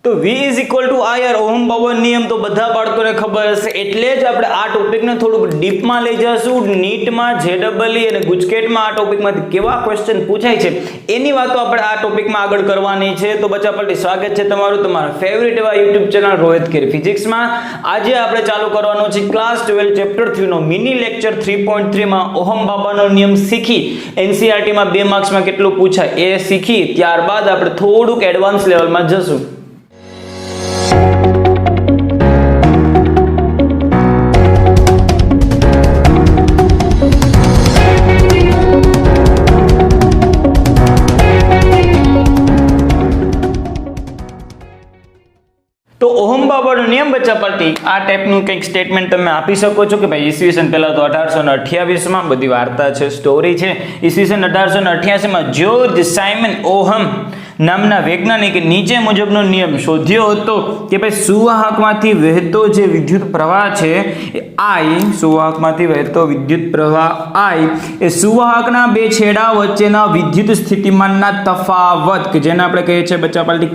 તો V is equal to IR Ohm બાબા નિયમ તો બધા બાળકોને ખબર હશે, એટલે જ આપણે આ ટોપિકને થોડુંક ડીપમાં લઈ જશું. નીટમાં JEE અને ગુજકેટમાં આ ટોપિકમાંથી કેવા ક્વેશ્ચન પૂછાય છે એની વાતો આપણે આ ટોપિકમાં આગળ કરવાની છે. તો બચ્ચા પલટી સ્વાગત છે તમારું તમારા ફેવરિટ એવા યુટ્યુબ ચેનલ રોહિત કેર ફિઝિક્સમાં. આજે આપણે ચાલુ કરવાનો છે ક્લાસ 12 ચેપ્ટર 3 નો મિની લેક્ચર 3.3 માં ઓહમ બાબાનો નિયમ શીખી NCERT માં 2 માર્ક્સમાં કેટલું પૂછાય એ શીખી ત્યારબાદ આપણે થોડુંક એડવાન્સ લેવલમાં જશું. તો ઓહમ બાબાનો નિયમ બચ્ચા પલટી આ ટાઈપનું કંઈક સ્ટેટમેન્ટ તમે આપી શકો છો કે ભાઈ ઈસવીસન પહેલા તો 1828 માં બધી વાર્તા છે, સ્ટોરી છે. ઈસવીસન 1888 માં જ્યોર્જ સાયમન ઓહમ નામના વૈજ્ઞાનિકે નીચે મુજબનો નિયમ શોધ્યો હતો કે ભાઈ સુવાહકમાંથી વહેતો જે વિદ્યુત પ્રવાહ છે I, સુવાહકમાંથી વહેતો વિદ્યુત પ્રવાહ I એ સુવાહકના બે છેડા વચ્ચેના વિદ્યુત સ્થિતિમાનના તફાવત કે જેને આપણે કહીએ છીએ બચ્ચા પલટી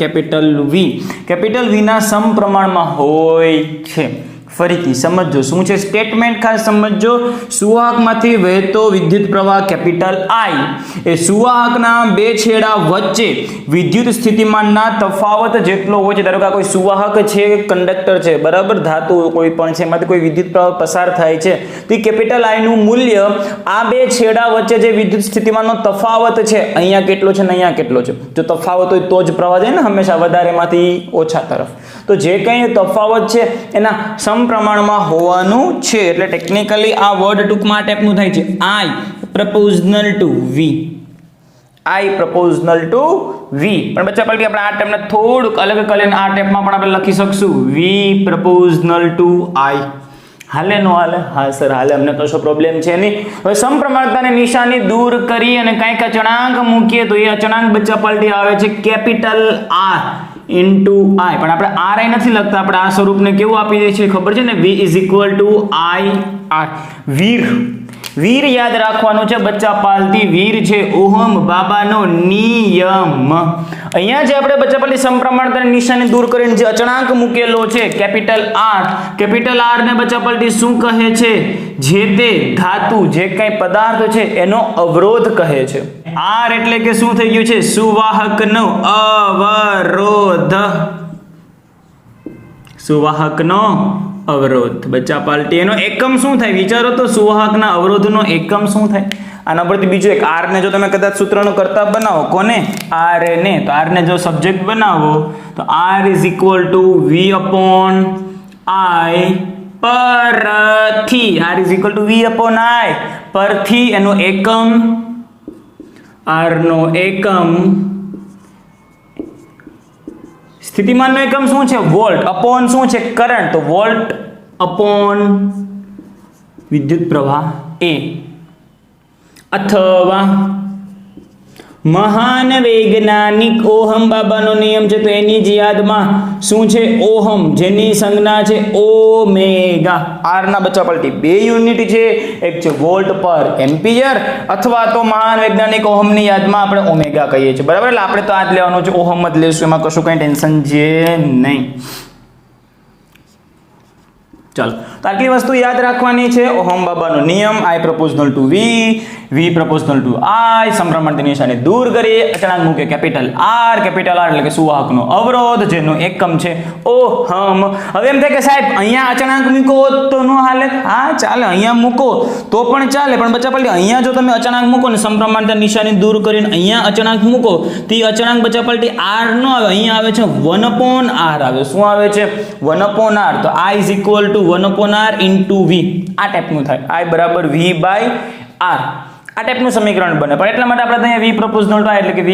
કેપિટલ V ના સમપ્રમાણમાં હોય છે. ફરીથી સમજો શું છે સ્ટેટમેન્ટ, ખાસ સમજો. સુવાહકમાંથી વહેતો વિદ્યુત પ્રવાહ કેપિટલ I એ સુવાહકના બે છેડા વચ્ચે વિદ્યુત સ્થિતિમાનના તફાવત જેટલો હોય છે. ધારો કે કોઈ સુવાહક છે, કંડક્ટર છે, બરાબર, ધાતુ કોઈ પણ છે, એમાંથી કોઈ વિદ્યુત પ્રવાહ પસાર થાય છે તો કેપિટલ I નું મૂલ્ય આ બે છેડા વચ્ચે જે વિદ્યુત સ્થિતિમાનનો તફાવત છે અહીંયા કેટલો છે ને અહીંયા કેટલો છે. જો તફાવત હોય તો જ પ્રવાહ જાય ને, હંમેશા વધારેમાંથી ઓછા તરફ. તો જે કંઈ તફાવત છે એના સમપ્રમાણમાં હોવાનું છે. એટલે ટેકનિકલી આ વર્ડ ટૂંકમાં આ ટાઈપનું થાય છે I proportional to V. I proportional to V. પણ બચ્ચા પલટી આપણે આ ટાઈપને થોડુંક અલગ કરીને આ ટાઈપમાં પણ આપણે લખી શકશું V proportional to I. હાલે નો હાલે? હા સર હાલે, અમને કશો પ્રોબ્લેમ છે નહીં. હવે સમપ્રમાણતાની નિશાની દૂર કરી અને કંઈક અચળાંક મૂકીએ તો એ અચળાંક બચ્ચા પલટી આવે છે કેપિટલ R into I. પણ આપણે RI નથી લખતા, આપણે આ સ્વરૂપને કેવું આપી દઈએ છીએ ખબર છે ને, V is equal to IR. વીર યાદ રાખવાનું છે બચ્ચા પાલતી. વીર છે ઓહમ બાબાનો નિયમ. અહીંયા જે આપણે બચ્ચા પાલતી સમપ્રમાણતાની નિશાની દૂર કરીને જે અચળાંક મૂકેલો છે કેપિટલ R ને બચ્ચા પાલતી શું કહે છે? જે તે ધાતુ, જે કંઈ પદાર્થ છે એનો અવરોધ કહે છે. R એટલે કે શું થઈ ગયું છે? સુવાહકનો અવરોધ. સુવાહકનો અવરોધ બચ્ચા પાલટી. એનો એકમ શું થાય વિચારો તો? સુવાહકના અવરોધનો એકમ શું થાય? આના પરથી બીજું એક R ને જો તમે કદાચ સૂત્રનો કરતા બનાવો, કોને? R ને. તો R ને જો સબ્જેક્ટ બનાવો તો R is equal to V upon I પરથી. R is equal to V upon I પરથી એનો એકમ R નો એકમ સ્થિતિમાનનો એકમ શું છે? વોલ્ટ. અપોન શું છે? કરંટ. તો વોલ્ટ અપોન વિદ્યુત પ્રવાહ A. અથવા મહાન વૈજ્ઞાનિક ઓહમ બાબાનો નિયમ છે તો એની જ યાદમાં શું છે? ઓહમ, જેની સંજ્ઞા છે ઓમેગા. R ના બચ્ચા પલટી બે યુનિટ છે, એક છે વોલ્ટ પર એમ્પિયર, અથવા તો મહાન વૈજ્ઞાનિક ઓહમની યાદમાં આપણે ઓમેગા કહીએ છીએ, બરાબર. એટલે આપણે તો આ જ લેવાનું છે, ઓહમ જ લેશું, એમાં કશું કંઈ ટેન્શન છે નહીં. ચાલો, તો આટલી વસ્તુ યાદ રાખવાની છે. ઓહમ બાબાનો નિયમ I proportional to V proportional to I. સમપ્રમાણતાની નિશાની દૂર કરી અચળાંક મૂકે કેપિટલ R એટલે કે સુવાહકનો અવરોધ જેનો એકમ છે ઓહમ. હવે એમ થાય કે સાહેબ અહીંયા અચળાંક મૂકો તો ન હાલે? હા ચાલે, અહીંયા મૂકો તો પણ ચાલે, પણ બચ્ચા પલટી અહીંયા જો તમે અચળાંક મૂકો ને સમપ્રમાણતાની નિશાની દૂર કરીને અહીંયા અચળાંક મૂકો તો એ અચળાંક બચ્ચા પલટી R ન આવે, અહીંયા આવે છે 1/R આવે. શું આવે છે? 1/R. તો I is equal to 1/R into V. આ ટાઈપનું થાય. I બરાબર V by R. આ ટાઈપનું સમીકરણ બને. પણ એટલા માટે આપણે અહીંયા V proportional to I એટલે કે V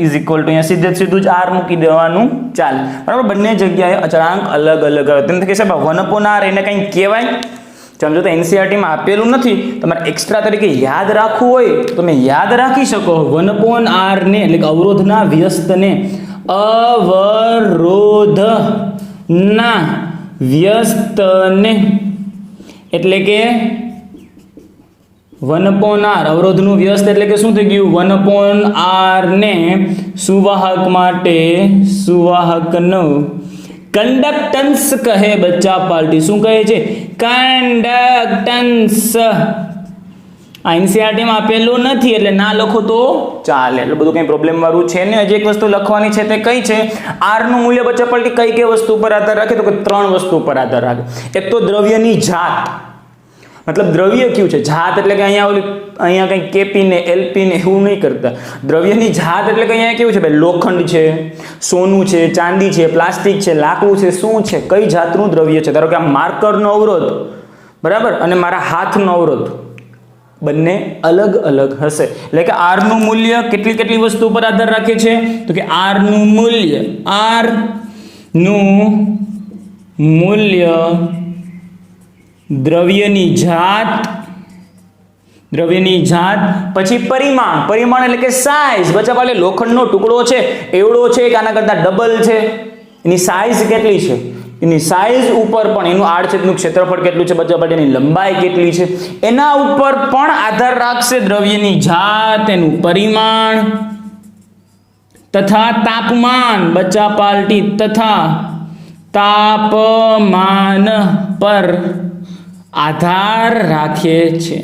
is equal to અહીંયા સીધું જ R મૂકી દેવાનું ચાલે, બરાબર. બંને જગ્યાએ અચળાંક અલગ અલગ આવે. તેમ કે સાહેબ 1/R એને કંઈ કહેવાય? સમજો તો NCERT માં આપેલું નથી, તમારે એક્સ્ટ્રા તરીકે યાદ રાખવું હોય તો તમે યાદ રાખી શકો. 1/R ને એટલે કે અવરોધના વ્યસ્તને અવરોધના વ્યસ્તને એટલે કે 1/r અવરોધનું વ્યસ્ત એટલે કે શું થઈ ગયું 1/r ને સુવાહક માટે સુવાહકનું કંડક્ટન્સ કહે બચ્ચા પાર્ટી. શું કહે છે? કંડક્ટન્સ. આ એનસીઆરટી માં આપેલું નથી એટલે ના લખો તો ચાલે, એટલે બધું કંઈ પ્રોબ્લેમ વાળું છે ને. હજી એક વસ્તુ લખવાની છે તે કઈ છે? આર નું મૂલ્ય બચ્ચા પાર્ટી કઈ કઈ વસ્તુ પર આધાર રાખે? તો કે 3 વસ્તુ પર આધાર રાખે. એક તો દ્રવ્યની જાત, મતલબ દ્રવ્ય કયું છે. જાત એટલે કે અહીંયા કંઈ કેપી ને એલપી ને એવું નહીં કરતા. દ્રવ્યની જાત એટલે કે અહીંયા કેવું છે ભાઈ? લોખંડ છે, સોનું છે, ચાંદી છે, પ્લાસ્ટિક છે, લાકડું છે, શું છે, કઈ જાતનું દ્રવ્ય છે. ધારો કે આ માર્કરનો અવરોધ, બરાબર, અને મારા હાથનો અવરોધ બંને અલગ અલગ હશે. એટલે કે આર નું મૂલ્ય કેટલી વસ્તુ પર આધાર રાખે છે? તો કે આર નું મૂલ્ય દ્રવ્યની જાત, પછી પરિમાણ એટલે કે સાઇઝ. બચ્ચા પાલે લોખંડનો ટુકડો છે એવડો છે કે આના કરતા ડબલ છે, એની સાઇઝ કેટલી છે, એની સાઇઝ ઉપર પણ એનું આડછેદનું ક્ષેત્રફળ કેટલું છે બચ્ચા પાલે, એની લંબાઈ કેટલી છે, એના ઉપર પણ આધાર રાખશે દ્રવ્યની જાત, એનું પરિમાણ તથા તાપમાન. બચ્ચા પાલટી તથા તાપમાન પર આધાર રાખે છે.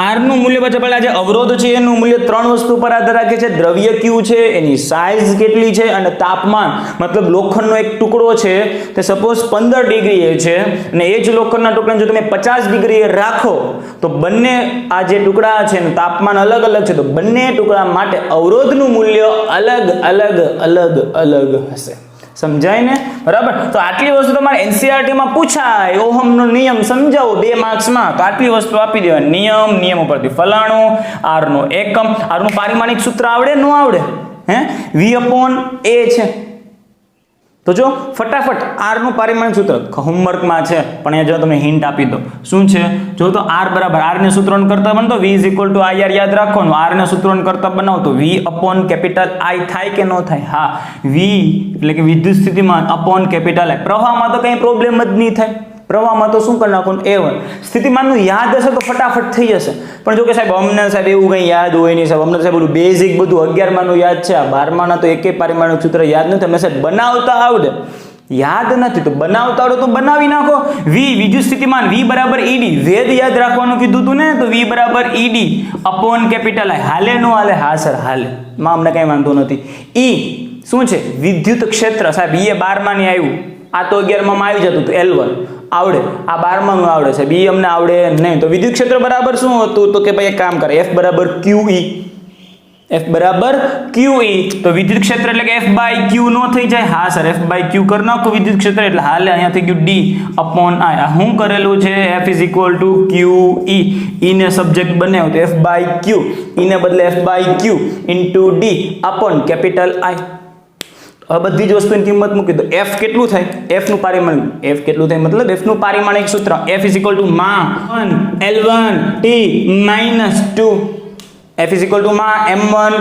આર નું મૂલ્ય બચ્ચા પહેલા જે અવરોધ છે એનું મૂલ્ય 3 વસ્તુ પર આધાર રાખે છે. દ્રવ્ય કયું છે, એની સાઇઝ કેટલી છે, અને તાપમાન. મતલબ લોખંડનો એક ટુકડો છે તે સપોઝ 15 ડિગ્રીએ છે અને એ જ લોખંડના ટુકડાને જો તમે 50 ડિગ્રીએ રાખો તો બંને આ જે ટુકડા છે એનું તાપમાન અલગ અલગ છે, તો બંને ટુકડા માટે અવરોધનું મૂલ્ય અલગ હશે. સમજાય ને? બરાબર. તો આટલી વસ્તુ તમારે એનસીઆરટી માં પૂછાય. ઓહમનો નિયમ સમજાવો 2 માર્ક્સમાં, તો આટલી વસ્તુ આપી દેવાની. નિયમ ઉપરથી ફલાણું, આર નો એકમ, આર નું પારિમાણિક સૂત્ર આવડે ન આવડે? V/A છે તો જો ફટાફટ આર નું પારિમાણિક સૂત્ર હોમવર્કમાં છે, પણ એ જો તમને હિન્ટ આપી દો. શું છે? જો તો આર બરાબર આર ને સૂત્રોન કરતા બનતો V = IR યાદ રાખવાનું. આર ને સૂત્રોન કરતા બનાવતો V/I થાય કે ન થાય? હા, V એટલે કે વિદ્યુત સ્થિતિમાન અપોન કેપિટલ I. પ્રવાહમાં તો કઈ પ્રોબ્લેમ જ નહીં થાય. પ્રવાહમાં તો શું કરી નાખવાનું? A1. સ્થિતિમાનનું યાદ હશે તો ફટાફટ થઈ જશે. પણ જો કે સાહેબ અમને સાહેબ એવું કંઈ યાદ હોય નહીં સાહેબ, અમને સાહેબ બધું બેઝિક બધું 11માનું યાદ છે, આ 12માના તો એકે પારિમાણિક સૂત્ર યાદ નથી. અમને સાહેબ બનાવતા આવડે, યાદ નથી તો બનાવતા આવડે તો બનાવી નાખો. વિદ્યુત સ્થિતિમાન V બરાબર ED, વેદ યાદ રાખવાનું કીધું હતું ને, તો V બરાબર ED અપોન કેપિટલ I. હાલે નો હાલે? હા સર હાલે, માં અમને કઈ વાંધો નથી. E શું છે? વિદ્યુત ક્ષેત્ર. સાહેબ એ 12માની આવ્યું, આ તો 11માં આવી જતું હતું. L1 આવડે, આ 12માનું આવડે છે, બી અમને આવડે નહીં. તો વિદ્યુત ક્ષેત્ર બરાબર શું હતું? તો કે ભાઈ એક કામ કરે, F બરાબર QE. તો વિદ્યુત ક્ષેત્ર એટલે કે F/Q નો થઈ જાય? હા સર, F/Q કરી નાખો વિદ્યુત ક્ષેત્ર એટલે હાલે. અહીંયા થઈ ગયું D/I. આ શું કરેલું છે? F = QE. E ને સબ્જેક્ટ બનાવ્યો તો F/Q, E ને બદલે F/Q * D/I. હવે બધી જ વસ્તુની કિંમત મૂકી દો. F કેટલું થાય? F નું પારિમાણિક, F કેટલું થાય મતલબ F નું પારિમાણિક સૂત્ર F = L1T-2. F = M1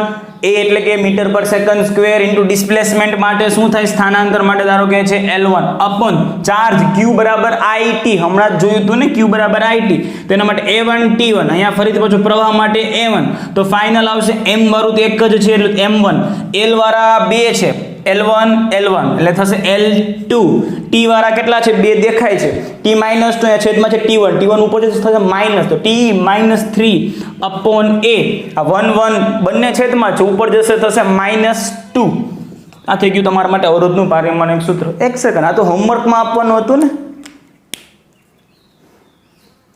A એટલે કે મીટર પર સેકન્ડ સ્ક્વેર ઇન્ટુ ડિસ્પ્લેસમેન્ટ માટે શું થાય? સ્થાનાંતર માટે ધારો કે છે L1 અપોન ચાર્જ Q બરાબર IT. હમણાં જ જોયું હતું ને, Q બરાબર IT. તેના માટે A1 T1. અહીંયા ફરીથી પાછું પ્રવાહ માટે A1, તો ફાઇનલ આવશે M વાળું તો એક જ છે એટલે M1. L વાળા 2 છે, L1 એટલે થશે L2. T વાળા કેટલા છે? 2 દેખાય છે. T માઇનસ તો અહીંયા છેદમાં છે T1 ઉપર જશે થશે માઇનસ, તો T-3 અપોન A. આ 1 બંને છેદમાં છે, ઉપર જશે થશે -2. આ થઈ ગયું તમારા માટે અવરોધનું પારિમાણિક સૂત્ર. એક સેકન્ડ, આ તો હોમવર્કમાં આપવાનું હતું ને,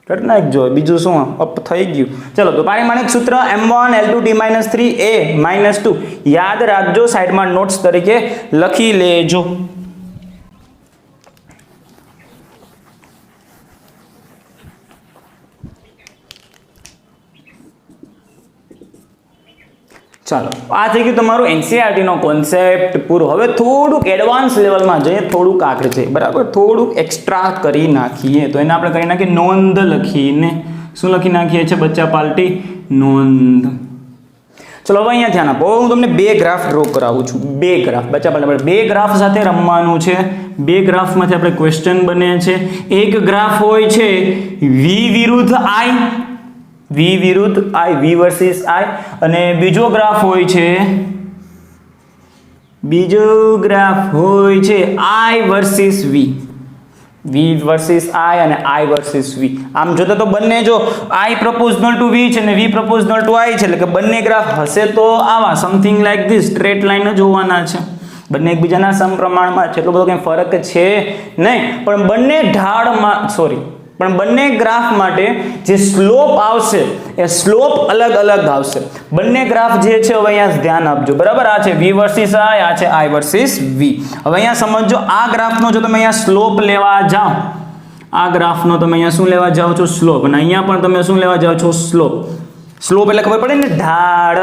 કરી નાખજો. બીજું શું અપ થઈ ગયું? ચલો, તો પારિમાણિક સૂત્ર M1 L2 T-3 A -2 યાદ રાખજો, સાઈડમાં નોટ્સ તરીકે લખી લેજો. ચાલો, આ થઈ ગયું તમારું એનસીઆરટી નો કોન્સેપ્ટ પૂરો. હવે થોડુંક એડવાન્સ લેવલમાં જઈએ, થોડુંક આગળ છે બરાબર, થોડુંક એક્સ્ટ્રા કરી નાખીએ. તો એને આપણે કરી નાખીએ નોંધ લખીને. શું લખી નાખીએ છીએ બચ્ચા પાર્ટી? નોંધ. ચલો હવે અહીંયા ધ્યાન આપો. હું તમને બે ગ્રાફ ડ્રો કરાવું છું. બે ગ્રાફ બચ્ચા આપણે બે ગ્રાફ સાથે રમવાનું છે. બે ગ્રાફમાંથી આપણે ક્વેશ્ચન બને છે. એક ગ્રાફ હોય છે v વિરુદ્ધ i, v વિરુદ્ધ i, v વર્સિસ i, અને બીજો ગ્રાફ હોય છે i versus v, v versus i અને i વર્સિસ v. આમ જોતા તો બંને જો i પ્રપોઝનલ ટુ v છે ને v પ્રપોઝનલ ટુ i છે, એટલે કે બંને ગ્રાફ હશે તો આવા something like this straight line જ હોવાના છે. બંને એકબીજાના સમપ્રમાણમાં છે, એટલો બધો કંઈ ફરક છે નહીં. પણ બંને ઢાળમાં પણ બંને ગ્રાફ માટે જે સ્લોપ આવશે એ સ્લોપ અલગ અલગ આવશે. બંને ગ્રાફ જે છે હવે અહીંયા ધ્યાન આપજો, બરાબર. આ છે v વર્સિસ i, આ છે i વર્સિસ v. હવે અહીંયા સમજો આ ગ્રાફનો જો તમે અહીંયા સ્લોપ લેવા જાઓ, આ ગ્રાફનો તમે અહીંયા શું લેવા જાઓ છો? સ્લોપ. અને અહીંયા પણ તમે શું લેવા જાઓ છો? સ્લોપ. સ્લોપ એટલે ખબર પડે ને, ઢાળ,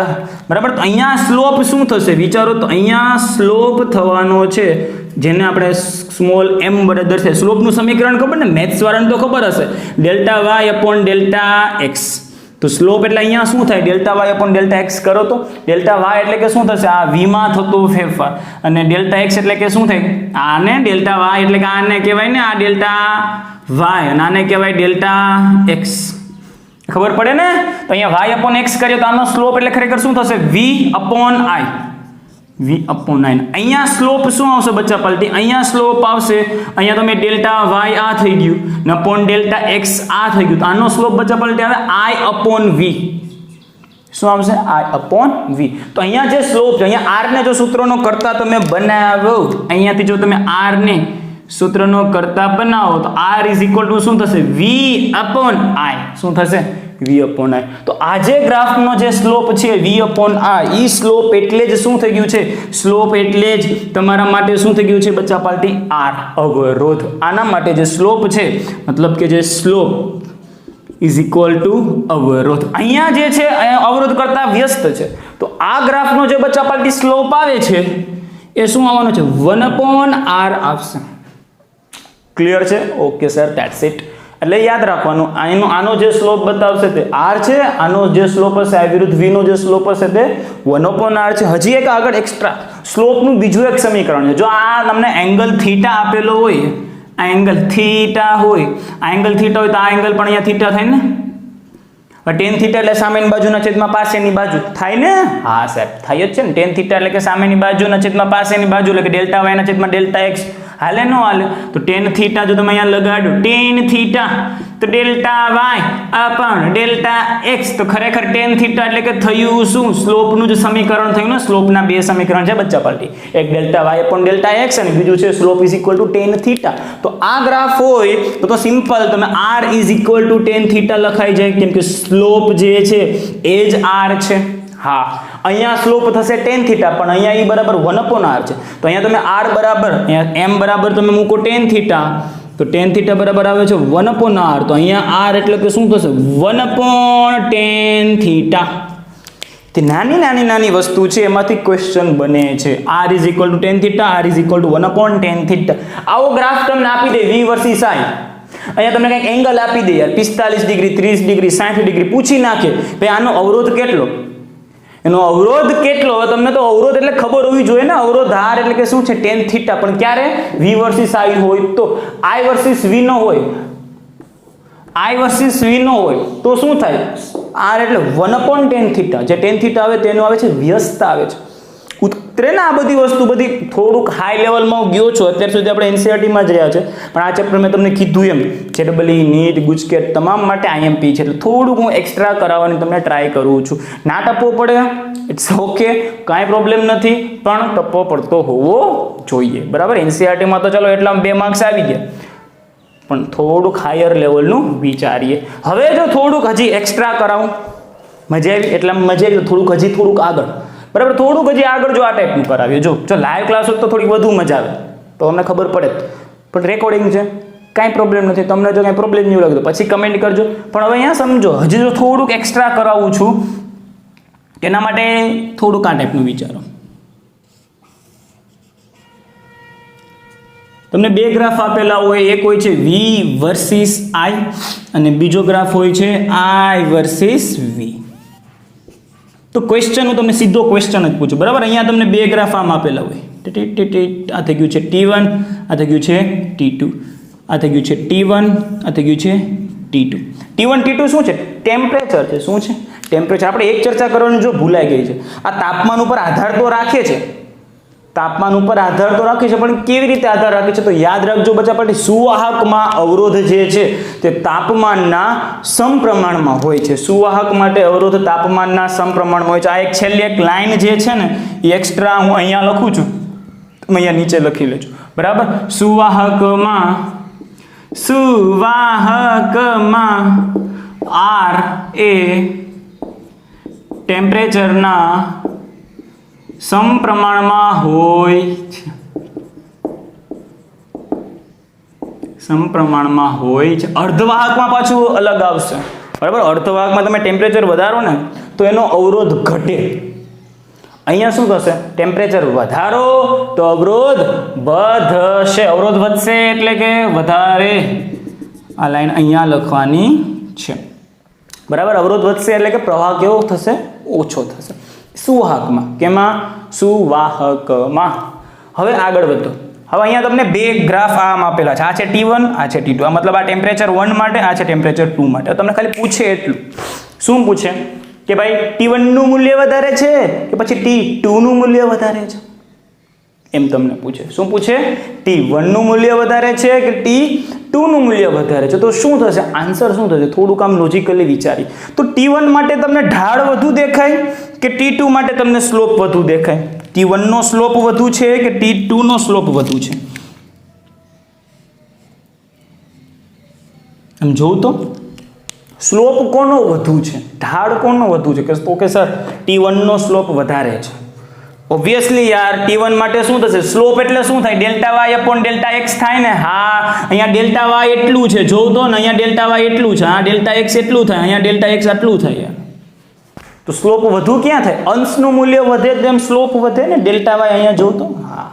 બરાબર. તો અહીંયા સ્લોપ શું થશે વિચારો તો. અહીંયા સ્લોપ થવાનો છે જેને આપણે સ્મોલ m વડે દર્શાવીએ. સ્લોપનું સમીકરણ ખબર ને, મેથ્સ વાળાને તો ખબર હશે, delta y upon delta x. તો સ્લોપ એટલે અહીંયા શું થાય? Delta y upon delta x કરો તો ડેલ્ટા y એટલે કે શું થશે? આ v માં થતો ફેરફાર. અને ડેલ્ટા x એટલે કે શું થાય? આને ડેલ્ટા y એટલે કે આને કહેવાય ને આ ડેલ્ટા y, અને આને કહેવાય ડેલ્ટા x. ખબર પડે ને? તો અહીંયા y અપોન x કરીએ તો આનો સ્લોપ એટલે ખરેખર શું થશે? v upon i, v upon i. અહીંયા સ્લોપ શું આવશે બચ્ચા પલટી? અહીંયા સ્લોપ આવશે, અહીંયા તમે ડેલ્ટા y આ થઈ ગયું ને અપોન ડેલ્ટા x આ થઈ ગયું. તો આનો સ્લોપ બચ્ચા પલટી આવે i અપોન v. શું આવશે? i upon v. તો અહીંયા જે સ્લોપ છે, અહીંયા r ને જો સૂત્રનો કરતા તમે બનાવો, અહીંયાથી જો તમે r ને સૂત્રનો કરતા બનાવો તો r ઇઝ ઇક્વલ ટુ શું થશે? v upon i. શું થશે? v upon i. તો આ જે ગ્રાફનો જે સ્લોપ છે v upon i, E slope એટલે જ શું થઈ ગયું છે? સ્લોપ એટલે જ તમારા માટે શું થઈ ગયું છે બચ્ચા પાર્ટી? r અવરોધ. આના માટે જે સ્લોપ છે મતલબ કે જે સ્લોપ ઇઝ ઇક્વલ ટુ અવરોધ. અહીંયા જે છે અવરોધ કરતા વ્યસ્ત છે. તો આ ગ્રાફનો જે બચ્ચા પાર્ટી સ્લોપ આવે છે એ શું આવવાનો છે? 1 અપોન r આવશે. ક્લિયર છે? Okay sir, that's it. એટલે યાદ રાખવાનું, આનો જે સ્લોપ બતાવશે તે r છે, આનો જે સ્લોપ હશે i વિરુદ્ધ v નો જે સ્લોપ હશે તે 1 અપોન r છે. હજી એક આગળ એક્સ્ટ્રા સ્લોપનું બીજું એક સમીકરણ છે. જો આ તમને એંગલ થીટા આપેલો હોય, આ એંગલ થીટા હોય, આ એંગલ થીટા હોય તો આ એંગલ પણ અહીંયા થીટા થાય ને. ટેન થીટા એટલે સામેની બાજુના છેદમાં પાસેની બાજુ થાય ને? હા સાહેબ, થાય જ છે ને. ટેન થીટા એટલે કે સામેની બાજુના છેદમાં પાસેની બાજુ, એટલે કે ડેલ્ટા y ના છેદમાં ડેલ્ટા x. હાલે ન હાલે? તો ટેન થીટા જો તમે અહીંયા લગાડો, ટેન થીટા તો delta y upon delta x. તો ખરેખર ટેન થીટા એટલે કે થયું શું? સ્લોપનું જે સમીકરણ થયું ને, સ્લોપના બે સમીકરણ છે બચ્ચા પાર્ટી. એક delta y upon delta x અને બીજું છે slope is equal two ten theta. તો આ ગ્રાફ હોય તો સિમ્પલ તમે r is equal two ten theta લખાઈ જાય, કેમ કે સ્લોપ જે છે એ જ r છે. હા, અહીંયા સ્લોપ થશે ટેન થીટા, પણ અહીંયા ઈ બરાબર 1 અપોન r છે. તો અહીંયા તમે r બરાબર, અહીંયા m બરાબર તમે મૂકો ટેન થીટા, તો ટેન થીટા બરાબર આવે છે 1 અપોન r. તો અહીંયા r એટલે કે શું થશે? 1 અપોન ટેન થીટા. તે નાની વસ્તુ છે, એમાંથી ક્વેશ્ચન બને છે. r is equal two ten theta, r is equal two 1 upon ten theta. આવો ગ્રાફ તમને આપી દે v વર્સિસ i. અહીંયા તમને કંઈક એંગલ આપી દે યાર, 45 ડિગ્રી, 30 ડિગ્રી, 60 ડિગ્રી પૂછી નાખે ભાઈ આનો અવરોધ કેટલો, એનો અવરોધ કેટલો. હવે તમને તો અવરોધ એટલે ખબર હોવી જોઈએ ને. અવરોધ r એટલે કે શું છે? Ten theta. પણ ક્યારે? v વર્સિસ i હોય તો. i વર્સિસ v નો હોય, i વર્સિસ v નો હોય તો શું થાય? r એટલે 1 અપોન ટેન થીટા. જે ટેન થીટા આવે તેનું આવે છે વ્યસ્ત આવે છે. ઉતરે ને આ બધી વસ્તુ બધી. થોડુંક હાઈ લેવલમાં ગયો છો, અત્યાર સુધી આપણે એનસીઆરટીમાં જ રહ્યા છે, પણ આ ચેપ્ટર મેં તમને કીધું એમ જેડબલઈ, નીટ, ગુજકેટ તમામ માટે આઈએમપી છે. એટલે થોડુંક હું એક્સ્ટ્રા કરાવવાની તમને ટ્રાય કરું છું. ના ટપવો પડે, ઇટ્સ ઓકે, કાંઈ પ્રોબ્લેમ નથી, પણ ટપવો પડતો હોવો જોઈએ, બરાબર. એનસીઆરટીમાં તો ચલો એટલા 2 માર્ક્સ આવી ગયા, પણ થોડુંક હાયર લેવલનું વિચારીએ. હવે જો થોડુંક હજી એક્સ્ટ્રા કરાવું, મજા આવી એટલે મજા આવી, થોડુંક આગળ, બરાબર, થોડુંક હજી આગળ જો આ ટાઈપનું કરાવીએ. જો લાઈવ ક્લાસ હોય તો થોડી વધુ મજા આવે, તો અમને ખબર પડે. પણ રેકોર્ડિંગ છે, કાંઈ પ્રોબ્લેમ નથી. તમને જો કાંઈ પ્રોબ્લેમ નહીં લાગતો પછી કમેન્ટ કરજો. પણ હવે અહીંયા સમજો, હજી જો થોડુંક એક્સ્ટ્રા કરાવું છું, એના માટે થોડુંક આ ટાઈપનું વિચારો. તમને બે ગ્રાફ આપેલા હોય, એક હોય છે v વર્સિસ i અને બીજો ગ્રાફ હોય છે i વર્સિસ v. તો ક્વેશ્ચન હું તમને સીધો ક્વેશ્ચન જ પૂછું, બરાબર. અહીંયા તમને બે ગ્રાફ આમ આપેલા હોય, આ થઈ ગયું છે T1, આ થઈ ગયું છે T2, આ થઈ ગયું છે T1, આ થઈ ગયું છે T2. T1 T2 શું છે? ટેમ્પરેચર છે. શું છે? ટેમ્પરેચર. આપણે એક ચર્ચા કરવાની જો ભૂલાઈ ગઈ છે, આ તાપમાન ઉપર આધાર તો રાખે છે, તાપમાન ઉપર આધાર તો રાખે છે, પણ કેવી રીતે આધાર રાખે છે? તો યાદ રાખજો બચ્ચા પાટી, સુવાહકમાં અવરોધ જે છે તે તાપમાનના સમપ્રમાણમાં હોય છે. સુવાહક માટે અવરોધ તાપમાનના સમપ્રમાણમાં હોય છે. આ એક છેલ્લી એક લાઈન જે છે ને એ એક્સ્ટ્રા હું અહીંયા લખું છું, તમે અહીંયા નીચે લખી લેજો, બરાબર. સુવાહકમાં R એ ટેમ્પરેચરના સમપ્રમાણમાં હોય છે, સમપ્રમાણમાં હોય છે. અર્ધવાહકમાં પાછું અલગ આવશે, બરાબર. અર્ધવાહકમાં તમે ટેમ્પરેચર વધારો ને તો એનો અવરોધ ઘટે. અહીંયા શું થશે? ટેમ્પરેચર વધારો તો અવરોધ વધશે. અવરોધ વધશે એટલે કે વધારે. આ લાઈન અહીંયા લખવાની છે, બરાબર. અવરોધ વધશે એટલે કે પ્રવાહ કેવો થશે? ઓછો થશે. સુવાહકમાં. કેમાં? સુવાહકમાં. હવે આગળ વધો. હવે અહીંયા તમને બે ગ્રાફ આમ આપેલા છે, આ છે T1, આ છે T2. આ મતલબ આ ટેમ્પરેચર 1 માટે, આ છે ટેમ્પરેચર 2 માટે. તમને ખાલી પૂછે એટલું. શું પૂછે? કે ભાઈ T1 નું મૂલ્ય વધારે છે કે પછી T2 નું મૂલ્ય વધારે છે, એમ તમને પૂછે. શું પૂછે? T1 નું મૂલ્ય વધારે છે કે T2 નું મૂલ્ય વધારે છે. તો શું થશે? આન્સર શું થશે? થોડુંક આમ લોજિકલી વિચારી. તો T1 માટે તમને ઢાળ વધુ દેખાય કે T2 માટે તમને સ્લોપ વધુ દેખાય? T1 નો સ્લોપ વધુ છે કે T2 નો સ્લોપ વધુ છે? એમ જોઉં તો સ્લોપ કોનો વધુ છે? ઢાળ કોનો વધુ છે? તો કે સર T1 નો સ્લોપ વધારે છે. ઓબ્વિયસલી યાર, T1 માટે શું થશે? સ્લોપ એટલે શું થાય? Delta y upon delta x થાય ને. હા, અહીંયા ડેલ્ટા y એટલું છે, જોઉં તો ને અહીંયા ડેલ્ટા y એટલું છે, આ ડેલ્ટા x એટલું થાય, અહીંયા ડેલ્ટા x આટલું થાય યાર. તો સ્લોપ વધુ ક્યાં થાય? અંશનું મૂલ્ય વધે તેમ સ્લોપ વધે ને. ડેલ્ટા y અહીંયા જોઉં તો હા,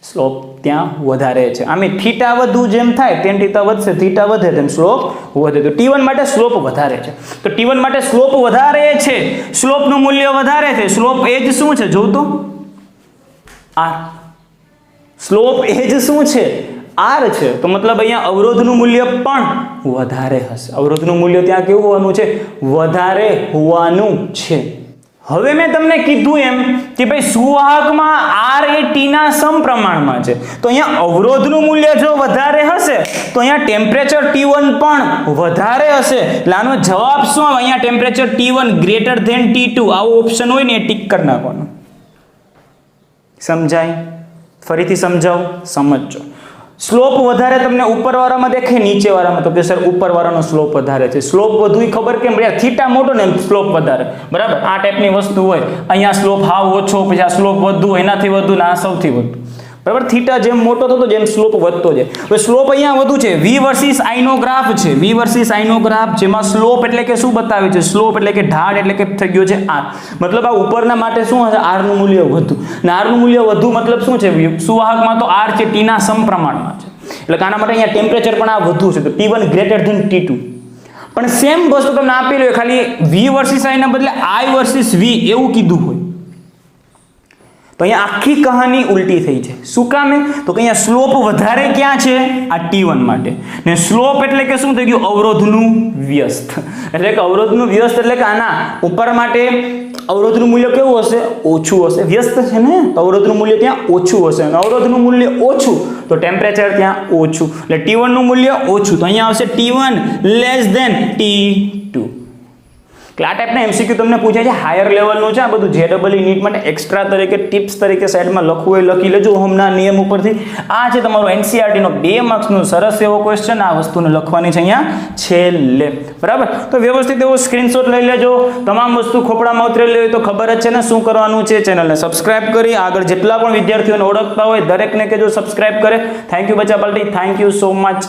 સ્લોપ ત્યાં વધારે છે. આમે થીટા વધુ જેમ થાય ટેન થીટા વધશે, થીટા વધે તેમ સ્લોપ વધે. તો T1 માટે સ્લોપ વધારે છે. તો T1 માટે સ્લોપ વધારે છે, સ્લોપનું મૂલ્ય વધારે છે. સ્લોપ એજ શું છે? જોઉં તો R. સ્લોપ એજ શું છે? R છે. તો મતલબ અહીંયા અવરોધનું મૂલ્ય પણ વધારે હશે. અવરોધનું મૂલ્ય ત્યાં કેવું હોવાનું છે? વધારે હોવાનું છે. હવે મેં તમને કીધું એમ કે ભાઈ સુવાહકમાં R એ T ના સમપ્રમાણમાં છે. તો અહીંયા અવરોધનું મૂલ્ય જો વધારે હશે તો અહીંયા ટેમ્પરેચર T1 પણ વધારે હશે. એટલે આનો જવાબ શું આવે? અહીંયા temperature T1 greater than T2 આવો ઓપ્શન હોય ને એ ટીક કરી નાખવાનો. સમજાય? ફરીથી સમજાવું, સમજજો. સ્લોપ વધારે તમને ઉપરવાળામાં દેખાય, નીચેવાળામાં? તો કે સર ઉપરવાળાનો સ્લોપ વધારે છે. સ્લોપ વધુ એ ખબર કેમ? થીટા મોટો ને સ્લોપ વધારે, બરાબર. આ ટાઈપની વસ્તુ હોય, અહીંયા સ્લોપ હાવ ઓછો, પછી આ સ્લોપ વધુ, એનાથી વધુ ને આ સૌથી વધુ, બરાબર. થીટા જેમ મોટો થતો જેમ સ્લોપ વધતો જાય. હવે સ્લોપ અહીંયા વધુ છે. V વર્સિસ I નો ગ્રાફ છે. V વર્સિસ I નો ગ્રાફ, જેમાં સ્લોપ એટલે કે શું બતાવે છે? સ્લોપ એટલે કે ઢાળ, એટલે કે થઈ ગયો છે R. મતલબ આ ઉપરના માટે શું હશે? R નું મૂલ્ય વધુ. અને R નું મૂલ્ય વધુ મતલબ શું છે? સુવાહકમાં તો R છે T ના સમપ્રમાણમાં છે, એટલે આના માટે અહીંયા ટેમ્પરેચર પણ આ વધુ છે. તો T1 ગ્રેટર ધેન T2. પણ સેમ વસ્તુ તમને આપેલી હોય, ખાલી V વર્સિસ I ના બદલે I વર્સિસ V એવું કીધું હોય, તો અહીંયા આખી કહાની ઉલટી થઈ છે. શું કામે? તો કે અહીંયા સ્લોપ વધારે ક્યાં છે? આ T1 માટે. ને સ્લોપ એટલે કે શું થઈ ગયું? અવરોધનું વ્યસ્ત. એટલે કે અવરોધનું વ્યસ્ત એટલે કે આના ઉપર માટે અવરોધનું મૂલ્ય કેવું હશે? ઓછું હશે. વ્યસ્ત છે ને, તો અવરોધનું મૂલ્ય ત્યાં ઓછું હશે. અને અવરોધનું મૂલ્ય ઓછું તો ટેમ્પરેચર ત્યાં ઓછું, એટલે T1 નું મૂલ્ય ઓછું. તો અહીંયા આવશે T1 લેસ ધેન T2. એટલે આ ટાઈપના MCQ તમને પૂછાય છે, હાયર લેવલનું છે. આ બધું JEE નીટ માટે એક્સ્ટ્રા તરીકે ટિપ્સ તરીકે સાઈડમાં લખવું હોય લખી લેજો હમના નિયમ ઉપરથી. આ છે તમારો NCERT નો 2 માર્ક્સનો સરસ એવો ક્વેશ્ચન. આ વસ્તુને લખવાની છે અહીંયા છેલ્લે, બરાબર. તો વ્યવસ્થિત એવો સ્ક્રીનશોટ લઈ લેજો. તમામ વસ્તુ ખોપડામાં ઉતરેલી હોય તો ખબર જ છે ને શું કરવાનું છે? ચેનલને સબસ્ક્રાઇબ કરી આગળ જેટલા પણ વિદ્યાર્થીઓને ઓળખતા હોય દરેકને કહેજો સબસ્ક્રાઇબ કરે. થેન્ક યુ બચ્ચા party, thank you so much.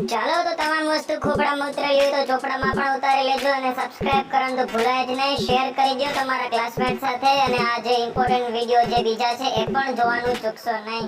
ચાલો તો તમામ વસ્તુ ખોપડામાં ઉતરેલી હોય તો ચોપડામાં પણ ઉતારી લેજો અને સબસ્ક્રાઇબ કરવાનું તો ભૂલાય જ નહીં. શેર કરી દો તમારા ક્લાસમેટ સાથે અને આ જે ઇમ્પોર્ટન્ટ વિડીયો જે બીજા છે એ પણ જોવાનું ચૂકશો નહીં.